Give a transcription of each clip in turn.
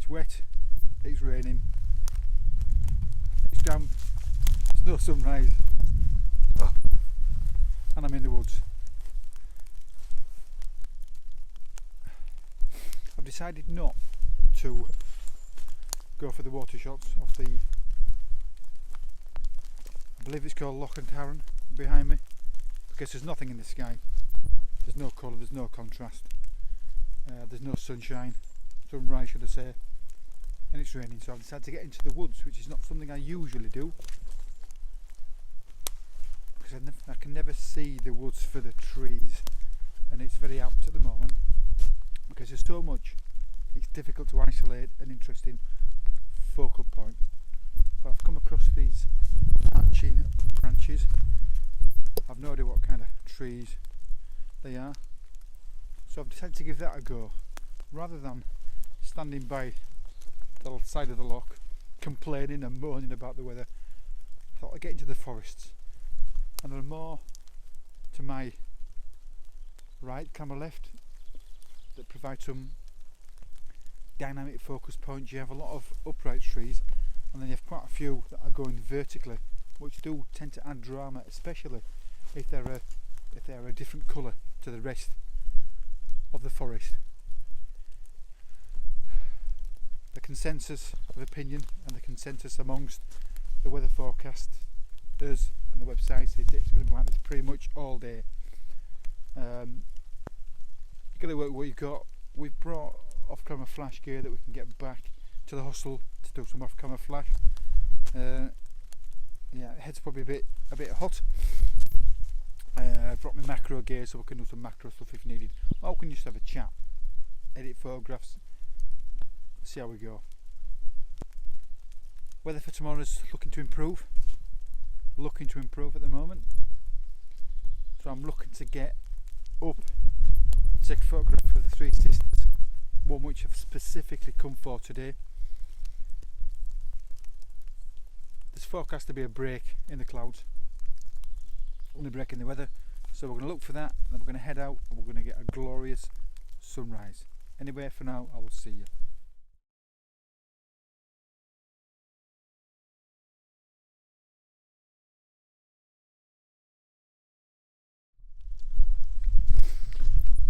It's wet, it's raining, it's damp, there's no sunrise, and I'm in the woods. I've decided not to go for the water shots off the, I believe it's called Loch and Tarrant behind me, because there's nothing in the sky, there's no colour, there's no contrast, there's no sunshine, sunrise should I say, and it's raining, so I've decided to get into the woods, which is not something I usually do, because I can never see the woods for the trees, and it's very apt at the moment because there's so much. It's difficult to isolate an interesting focal point, but I've come across these arching branches. I've no idea what kind of trees they are, so I've decided to give that a go rather than standing by the side of the loch complaining and moaning about the weather. I thought I'd get into the forests, and there are more to my right, camera left, that provide some dynamic focus points. You have a lot of upright trees, and then you have quite a few that are going vertically, which do tend to add drama, especially if they're a different colour to the rest of the forest. The consensus of opinion and the consensus amongst the weather forecast us and the websites is it's going to be like this pretty much all day. You've got to work what you've got. We've brought off-camera flash gear that we can get back to the hostel to do some off-camera flash. Yeah, the head's probably a bit hot. I've brought my macro gear so we can do some macro stuff if needed. Or we can just have a chat, edit photographs, see how we go. Weather for tomorrow is looking to improve at the moment. So I'm looking to get up, take a photograph of the Three Sisters, one which I've specifically come for today. There's forecast to be a break in the clouds, only break in the weather, so we're going to look for that, and then we're going to head out and we're going to get a glorious sunrise. Anyway, for now, I will see you.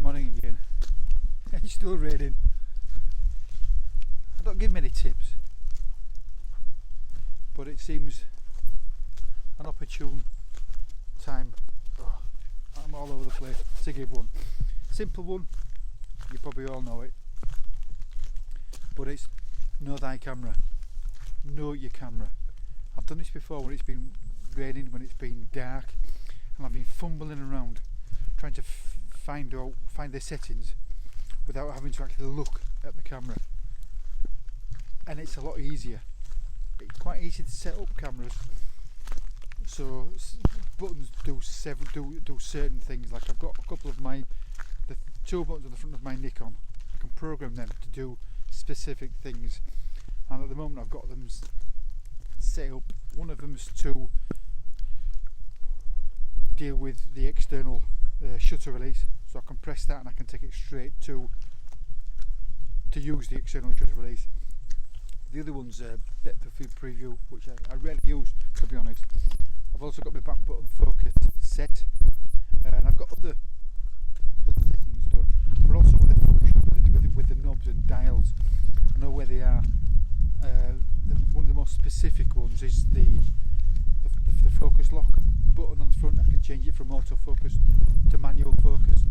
Morning again. It's still raining. I don't give many tips, but it seems an opportune time. I'm all over the place to give one. Simple one, you probably all know it, but it's know thy camera. Know your camera. I've done this before when it's been raining, when it's been dark, and I've been fumbling around trying to find the settings without having to actually look at the camera, and it's a lot easier. It's quite easy to set up cameras, so buttons do certain things. Like I've got a couple of the two buttons on the front of my Nikon. I can program them to do specific things, and at the moment I've got them set up. One of them's to deal with the external shutter release, so I can press that and I can take it straight to use the external shutter release. The other one's depth of field preview, which I rarely use, to be honest. I've also got my back button focus set, and I've got other settings done, but also with the knobs and dials. I know where they are. One of the most specific ones is the focus lock button on the front. I can change it from autofocus to manual focus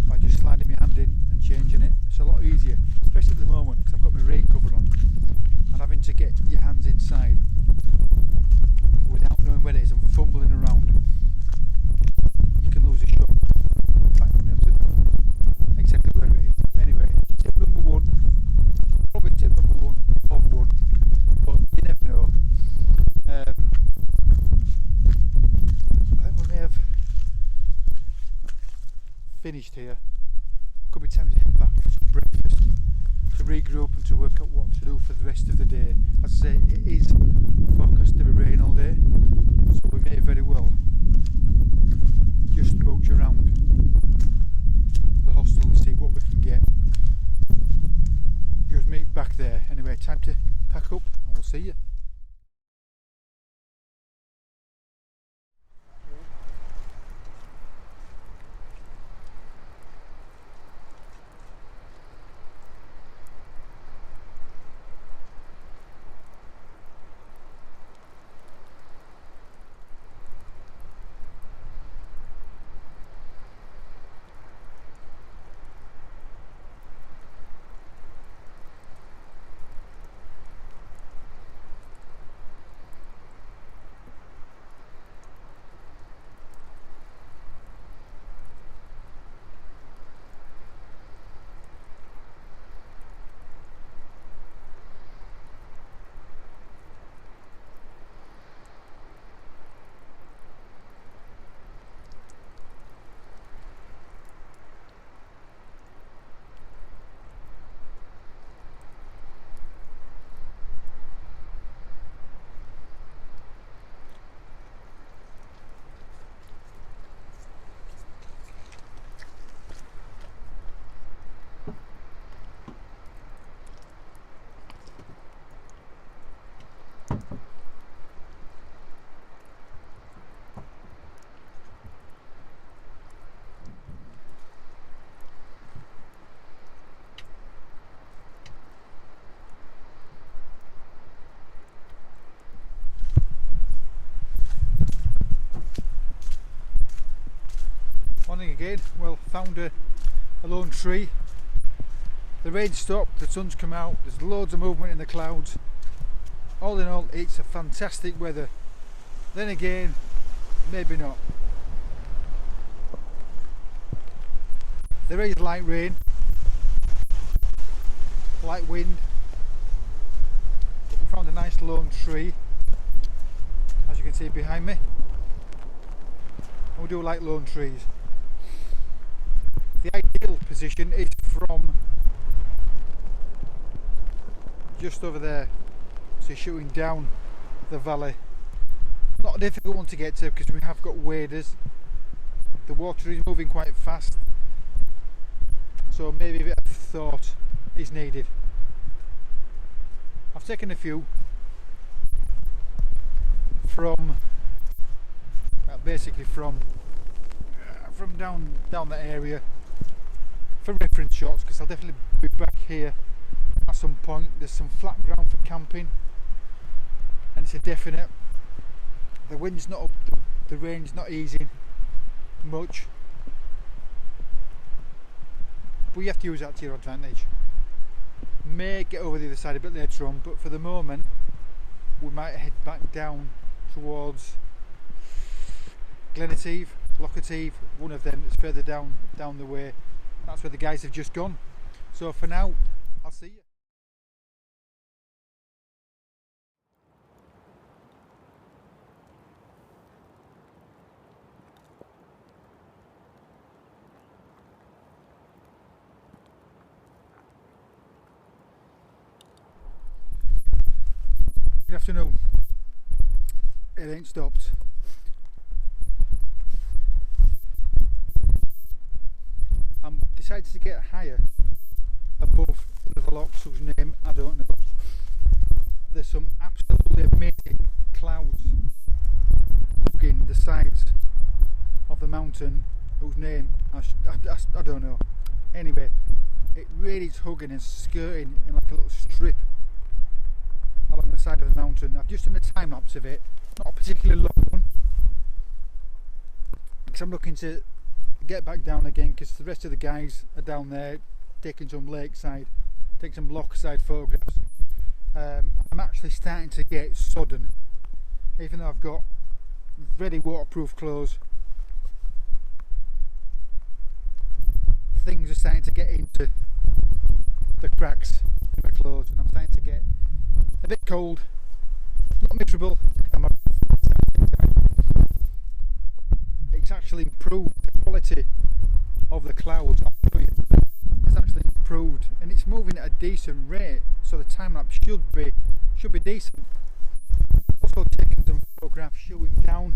by just sliding my hand in and changing it. It's a lot easier, especially at the moment because I've got my rain cover on, and having to get your hands inside without knowing where it is and fumbling around, you can lose a shot by not being able to know exactly where it is. Anyway, tip number one, probably tip number one of one, but you never know. I think we may have finished here. Could be time to head back for some breakfast, to regroup and to work out what to do for the rest of the day. As I say, it is forecast to be rain all day, so we may very well just mooch around the hostel and see what we can get. Just me back there. Anyway, time to pack up and we'll see you. Morning again. Well, found a lone tree. The rain stopped, the sun's come out, there's loads of movement in the clouds. All in all, it's a fantastic weather. Then again, maybe not. There is light rain, light wind. But we found a nice lone tree, as you can see behind me. And we do like lone trees. The ideal position is from just over there, so you're shooting down the valley. Not a difficult one to get to because we have got waders. The water is moving quite fast, so maybe a bit of thought is needed. I've taken a few from basically from down that area for reference shots, because I'll definitely be back here at some point. There's some flat ground for camping, and it's a definite. The wind's not up, the rain's not easing much, but you have to use that to your advantage. May get over the other side a bit later on, but for the moment we might head back down towards Glen Coe, one of them that's further down the way. That's where the guys have just gone. So for now, I'll see you. Good afternoon. It ain't stopped. I'm decided to get higher above the locks whose name I don't know. There's some absolutely amazing clouds hugging the sides of the mountain whose name I don't know. Anyway, it really is hugging and skirting in like a little strip along the side of the mountain. I've just done a time lapse of it, not a particularly long one, because I'm looking to get back down again, because the rest of the guys are down there taking some lakeside, taking some lochside photographs. I'm actually starting to get sodden, even though I've got very waterproof clothes. Things are starting to get into the cracks in my clothes, and I'm starting to get a bit cold. Not miserable. It's actually improved the quality of the clouds. I'll show you. It's actually improved, and it's moving at a decent rate, so the time lapse should be decent. Also taking some photographs shooting down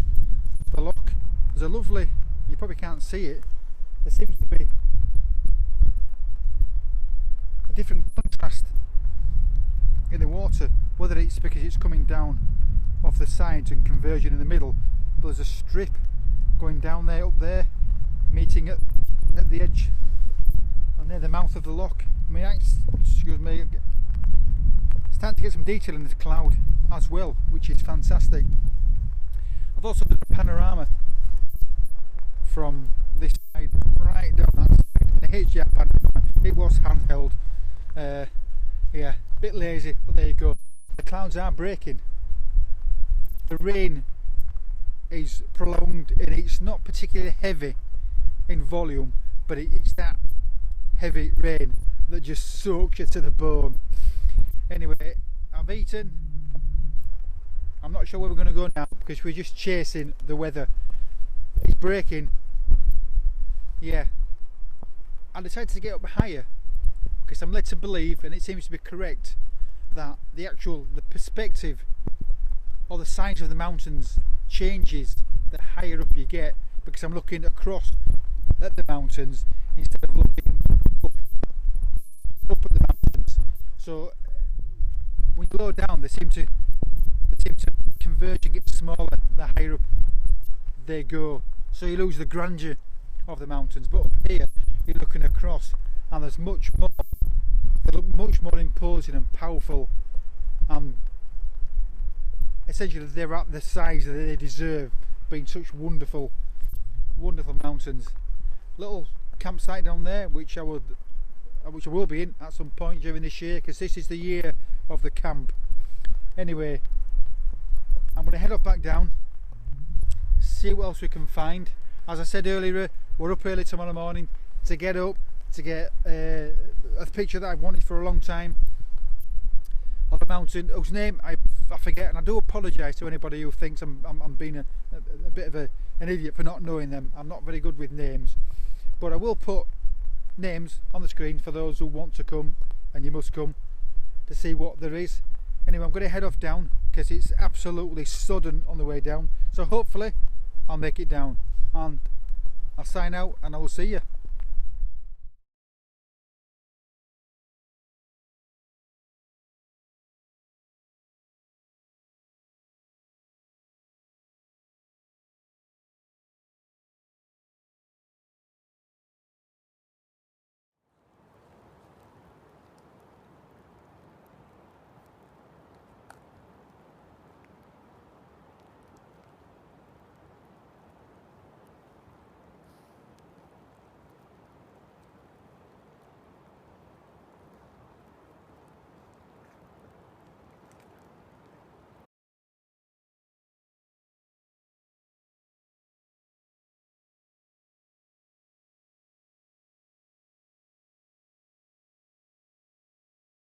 the loch. There's a lovely, you probably can't see it, there seems to be a different contrast water, whether it's because it's coming down off the sides and converging in the middle, but there's a strip going down there, up there, meeting at the edge and near the mouth of the loch. I mean, excuse me, starting to get some detail in this cloud as well, which is fantastic. I've also done a panorama from this side right down that side. The HDR panorama. It was handheld. Yeah, a bit lazy, but there you go. The clouds are breaking. The rain is prolonged and it's not particularly heavy in volume, but it's that heavy rain that just soaks you to the bone. Anyway, I've eaten. I'm not sure where we're going to go now because we're just chasing the weather. It's breaking. Yeah, I decided to get up higher because I'm led to believe, and it seems to be correct, that the perspective or the size of the mountains changes the higher up you get, because I'm looking across at the mountains instead of looking up at the mountains. So when you go down, they seem to converge and get smaller the higher up they go. So you lose the grandeur of the mountains. But up here, you're looking across, and there's much more. They look much more imposing and powerful, and essentially they're at the size that they deserve, being such wonderful mountains. Little campsite down there, which I will be in at some point during this year, because this is the year of the camp. Anyway, I'm going to head off back down, see what else we can find. As I said earlier, we're up early tomorrow morning to get up, to get a picture that I've wanted for a long time of a mountain whose name I forget, and I do apologise to anybody who thinks I'm being a bit of an idiot for not knowing them. I'm not very good with names, but I will put names on the screen for those who want to come, and you must come to see what there is. Anyway, I'm going to head off down because it's absolutely sudden on the way down, so hopefully I'll make it down, and I'll sign out and I will see you.